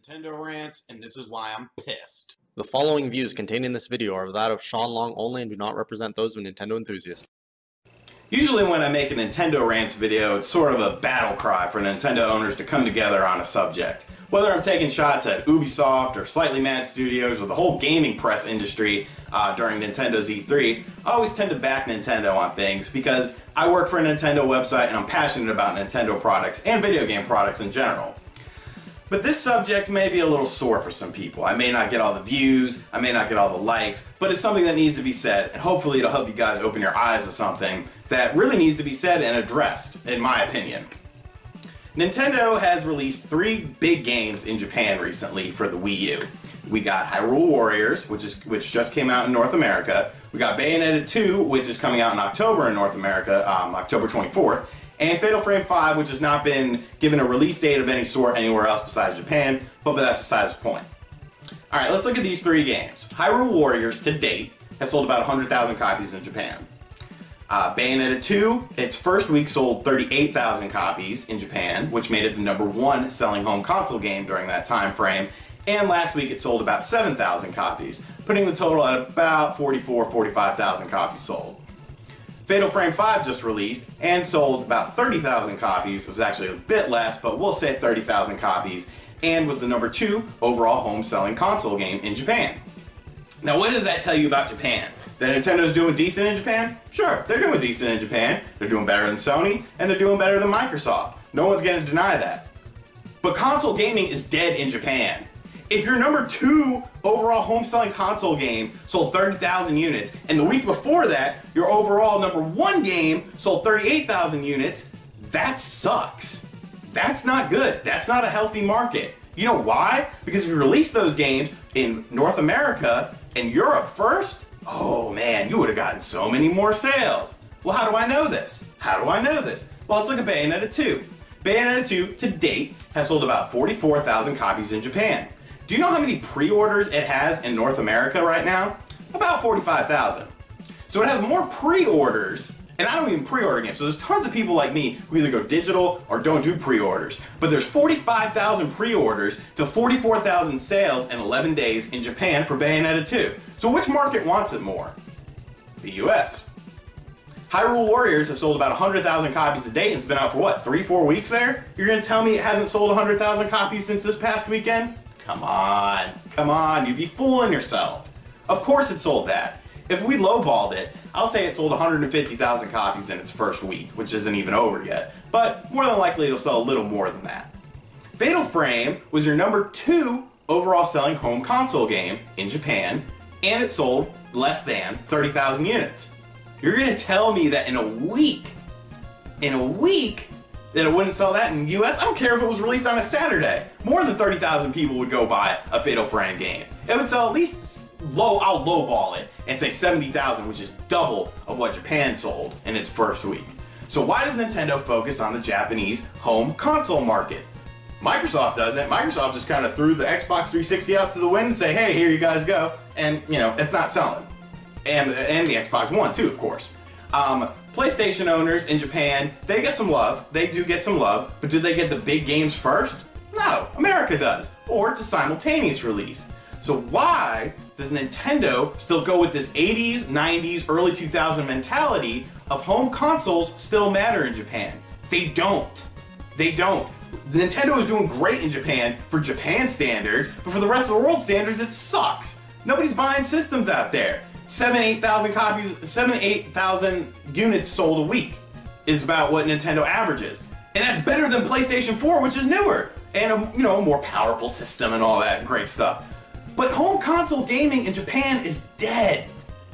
Nintendo Rants, and this is why I'm pissed. The following views contained in this video are that of Shawn Long only and do not represent those of Nintendo Enthusiast. Usually when I make a Nintendo Rants video, it's sort of a battle cry for Nintendo owners to come together on a subject. Whether I'm taking shots at Ubisoft or Slightly Mad Studios or the whole gaming press industry during Nintendo's E3, I always tend to back Nintendo on things because I work for a Nintendo website and I'm passionate about Nintendo products and video game products in general. But this subject may be a little sore for some people. I may not get all the views, I may not get all the likes, but it's something that needs to be said, and hopefully it'll help you guys open your eyes to something that really needs to be said and addressed, in my opinion. Nintendo has released 3 big games in Japan recently for the Wii U. We got Hyrule Warriors, which just came out in North America. We got Bayonetta 2, which is coming out in October in North America, October 24th. And Fatal Frame 5, which has not been given a release date of any sort anywhere else besides Japan, but that's besides the point. Alright, let's look at these 3 games. Hyrule Warriors, to date, has sold about 100,000 copies in Japan. Bayonetta 2, its first week sold 38,000 copies in Japan, which made it the #1 selling home console game during that time frame. And last week it sold about 7,000 copies, putting the total at about 45,000 copies sold. Fatal Frame 5 just released and sold about 30,000 copies. It was actually a bit less, but we'll say 30,000 copies, and was the #2 overall home selling console game in Japan. Now, what does that tell you about Japan? That Nintendo's doing decent in Japan? Sure, they're doing decent in Japan. They're doing better than Sony, and they're doing better than Microsoft. No one's going to deny that. But console gaming is dead in Japan. If your #2 overall home selling console game sold 30,000 units, and the week before that, your overall #1 game sold 38,000 units, that sucks. That's not good. That's not a healthy market. You know why? Because if you release those games in North America and Europe first, oh man, you would have gotten so many more sales. Well, how do I know this? How do I know this? Well, let's look at Bayonetta 2. Bayonetta 2, to date, has sold about 44,000 copies in Japan. Do you know how many pre-orders it has in North America right now? About 45,000. So it has more pre-orders, and I don't even pre-order games, so there's tons of people like me who either go digital or don't do pre-orders. But there's 45,000 pre-orders to 44,000 sales in 11 days in Japan for Bayonetta 2. So which market wants it more? The US. Hyrule Warriors has sold about 100,000 copies a day and it's been out for what, 3-4 weeks there? You're gonna tell me it hasn't sold 100,000 copies since this past weekend? Come on, you'd be fooling yourself. Of course it sold that. If we lowballed it, I'll say it sold 150,000 copies in its first week, which isn't even over yet, but more than likely it'll sell a little more than that. Fatal Frame was your #2 overall selling home console game in Japan, and it sold less than 30,000 units. You're gonna tell me that in a week, that it wouldn't sell that in the US? I don't care if it was released on a Saturday. More than 30,000 people would go buy a Fatal Frame game. It would sell at least, I'll lowball it and say 70,000, which is double of what Japan sold in its first week. So why does Nintendo focus on the Japanese home console market? Microsoft doesn't. Microsoft just kind of threw the Xbox 360 out to the wind and say, hey, here you guys go. And, you know, it's not selling. And the Xbox One too, of course. PlayStation owners in Japan, they get some love. They do get some love, but do they get the big games first? No, America does. Or it's a simultaneous release. So why does Nintendo still go with this 80s, 90s, early 2000 mentality of home consoles still matter in Japan? They don't. They don't. Nintendo is doing great in Japan for Japan standards, but for the rest of the world standards, it sucks. Nobody's buying systems out there. 8,000 copies, 8,000 units sold a week is about what Nintendo averages. And that's better than PlayStation 4, which is newer, and a more powerful system and all that great stuff. But home console gaming in Japan is dead.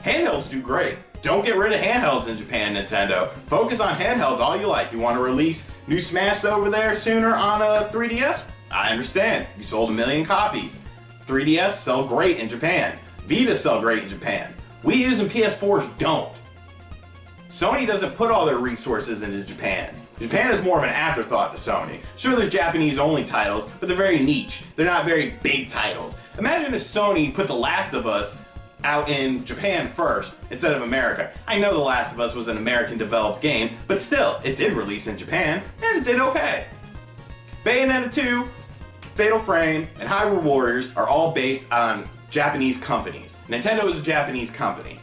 Handhelds do great. Don't get rid of handhelds in Japan, Nintendo. Focus on handhelds all you like. You want to release new Smash over there sooner on a 3DS? I understand. You sold 1 million copies. 3DS sell great in Japan. Vita sell great in Japan. Wii U's and PS4s don't. Sony doesn't put all their resources into Japan. Japan is more of an afterthought to Sony. Sure, there's Japanese-only titles, but they're very niche. They're not very big titles. Imagine if Sony put The Last of Us out in Japan first instead of America. I know The Last of Us was an American-developed game, but still, it did release in Japan, and it did okay. Bayonetta 2, Fatal Frame and Hyrule Warriors are all based on Japanese companies. Nintendo is a Japanese company.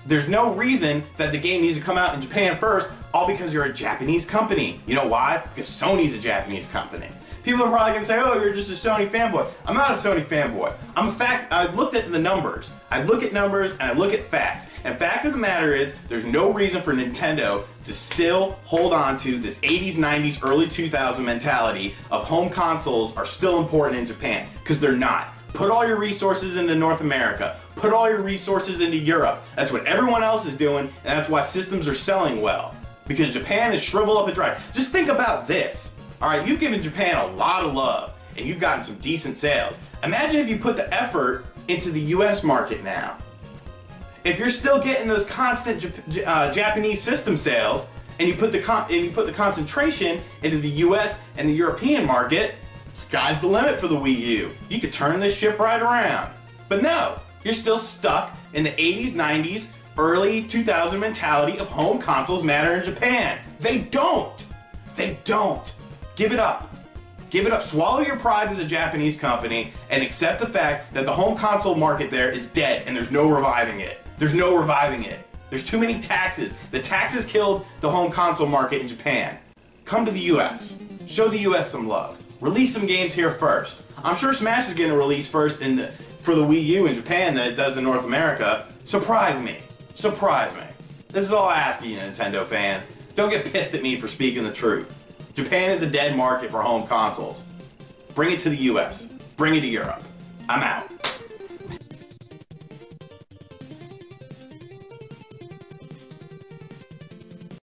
There's no reason that the game needs to come out in Japan first, all because you're a Japanese company. You know why? Because Sony's a Japanese company. People are probably going to say, oh, you're just a Sony fanboy. I'm not a Sony fanboy. I looked at the numbers. I look at numbers and I look at facts. And fact of the matter is, there's no reason for Nintendo to still hold on to this 80s, 90s, early 2000s mentality of home consoles are still important in Japan, because they're not. Put all your resources into North America. Put all your resources into Europe. That's what everyone else is doing, and that's why systems are selling well. Because Japan is shriveled up and dry. Just think about this. Alright, you've given Japan a lot of love, and you've gotten some decent sales. Imagine if you put the effort into the US market now. If you're still getting those constant Japanese system sales, and you put the concentration into the US and the European market, sky's the limit for the Wii U. You could turn this ship right around. But no, you're still stuck in the 80s, 90s, early 2000 mentality of home consoles matter in Japan. They don't. They don't. Give it up. Give it up. Swallow your pride as a Japanese company and accept the fact that the home console market there is dead and there's no reviving it. There's no reviving it. There's too many taxes. The taxes killed the home console market in Japan. Come to the US. Show the US some love. Release some games here first. I'm sure Smash is getting released first for the Wii U in Japan than it does in North America. Surprise me. Surprise me. This is all I ask of you, Nintendo fans. Don't get pissed at me for speaking the truth. Japan is a dead market for home consoles. Bring it to the US. Bring it to Europe. I'm out.